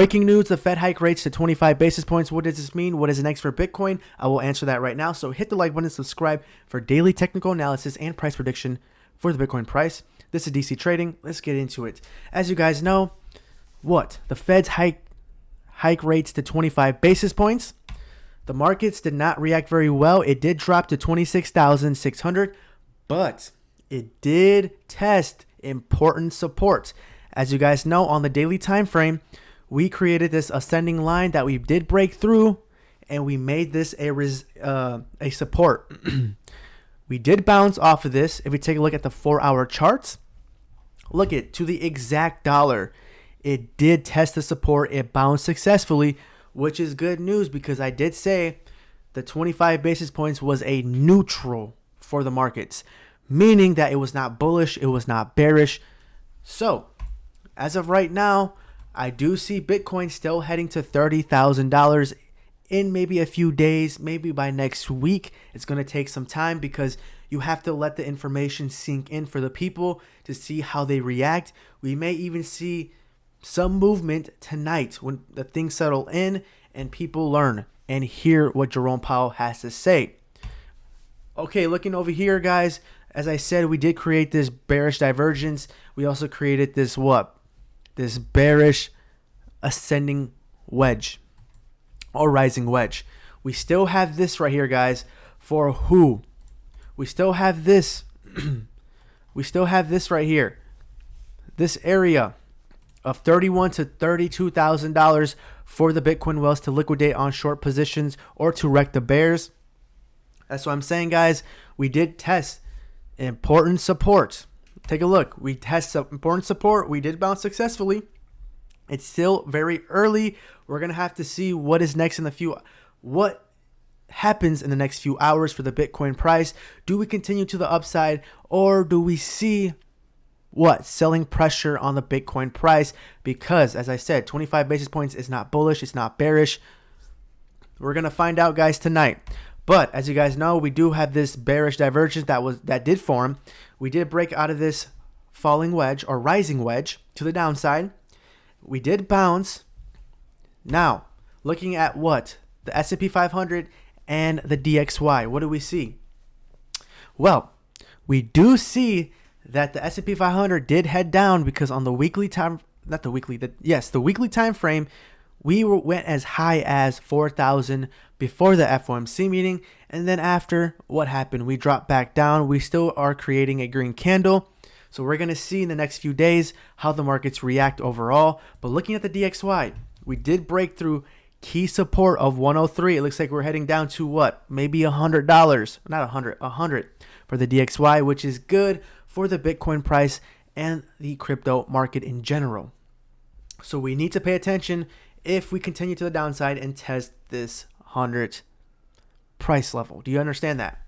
Breaking news, the Fed hike rates to 25 basis points. What does this mean? What is next for Bitcoin? I will answer that right now. So hit the like button and subscribe for daily technical analysis and price prediction for the Bitcoin price. This is DC Trading. Let's get into it. As you guys know, the Fed's hike rates to 25 basis points. The markets did not react very well. It did drop to 26,600, but it did test important support. As you guys know, on the daily time frame, we created this ascending line that we did break through, and we made this a support. We did bounce off of this. If we take a look at the 4-hour charts, look at to the exact dollar. It did test the support. It bounced successfully, which is good news because I did say the 25 basis points was a neutral for the markets, meaning that it was not bullish, it was not bearish. So, as of right now, I do see Bitcoin still heading to $30,000 in maybe a few days, maybe by next week. It's going to take some time because you have to let the information sink in for the people to see how they react. We may even see some movement tonight when the things settle in and people learn and hear what Jerome Powell has to say. Okay, looking over here, guys, as I said, we did create this bearish divergence. We also created this this bearish ascending wedge or rising wedge. We still have this right here, guys, for who? We still have this. We still have this right here. This area of $31,000 to $32,000 for the Bitcoin whales to liquidate on short positions or to wreck the bears. That's what I'm saying, guys. We did test important support. Take a look. We tested important support. We did bounce successfully. It's still very early. We're gonna have to see what is next what happens in the next few hours for the Bitcoin price. Do we continue to the upside, or do we see selling pressure on the Bitcoin price? Because, as I said, 25 basis points is not bullish, it's not bearish. We're gonna find out, guys, tonight. But as you guys know, we do have this bearish divergence that did form. We did break out of this falling wedge or rising wedge to the downside. We did bounce. Now, looking at the S&P 500 and the DXY, what do we see? Well, we do see that the S&P 500 did head down because on the weekly time, the weekly time frame, we went as high as 4,000 before the FOMC meeting, and then after, what happened? We dropped back down. We still are creating a green candle, so we're going to see in the next few days how the markets react overall. But looking at the DXY, we did break through key support of 103. It looks like we're heading down to maybe $100, not 100 for the DXY, which is good for the Bitcoin price and the crypto market in general. So we need to pay attention if we continue to the downside and test this 100 price level. Do you understand that?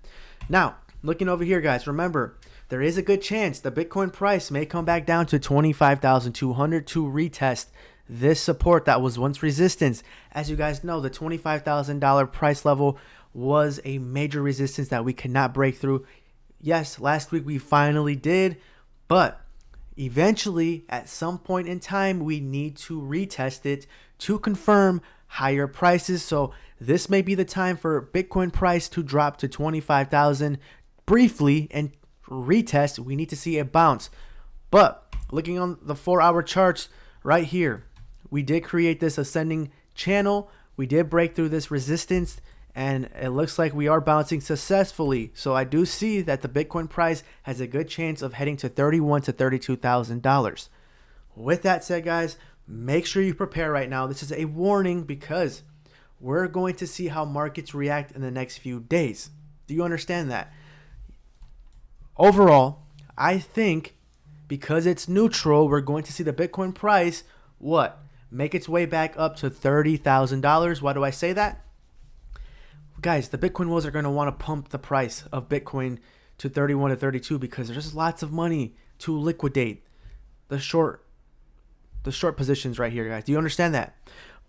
Now, looking over here, guys, remember, there is a good chance the Bitcoin price may come back down to 25,200 to retest this support that was once resistance. As you guys know, the $25,000 price level was a major resistance that we could not break through. Yes, last week we finally did, but eventually, at some point in time, we need to retest it to confirm higher prices. So this may be the time for Bitcoin price to drop to 25,000 briefly and retest. We need to see a bounce. But looking on the 4-hour charts right here, we did create this ascending channel. We did break through this resistance, and it looks like we are bouncing successfully. So I do see that the Bitcoin price has a good chance of heading to $31,000 to $32,000. With that said, guys, make sure you prepare right now. This is a warning because we're going to see how markets react in the next few days. Do you understand that? Overall, I think because it's neutral, we're going to see the Bitcoin price make its way back up to $30,000. Why do I say that? Guys, the Bitcoin wolves are going to want to pump the price of Bitcoin to 31 to 32 because there's lots of money to liquidate the short positions right here, guys. Do you understand that?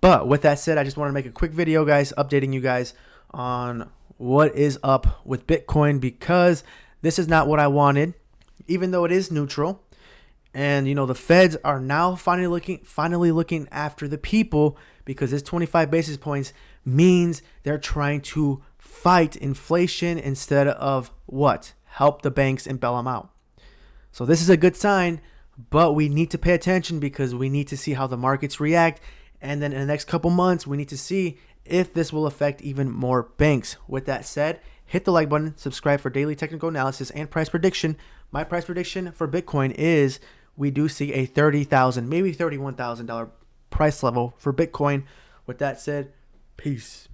But with that said, I just want to make a quick video, guys, updating you guys on what is up with Bitcoin because this is not what I wanted. Even though it is neutral, And the feds are now finally looking after the people, because this 25 basis points means they're trying to fight inflation instead of what? Help the banks and bail them out. So this is a good sign, but we need to pay attention because we need to see how the markets react. And then in the next couple months, we need to see if this will affect even more banks. With that said, hit the like button, subscribe for daily technical analysis and price prediction. My price prediction for Bitcoin is we do see a $30,000, maybe $31,000 price level for Bitcoin. With that said, peace.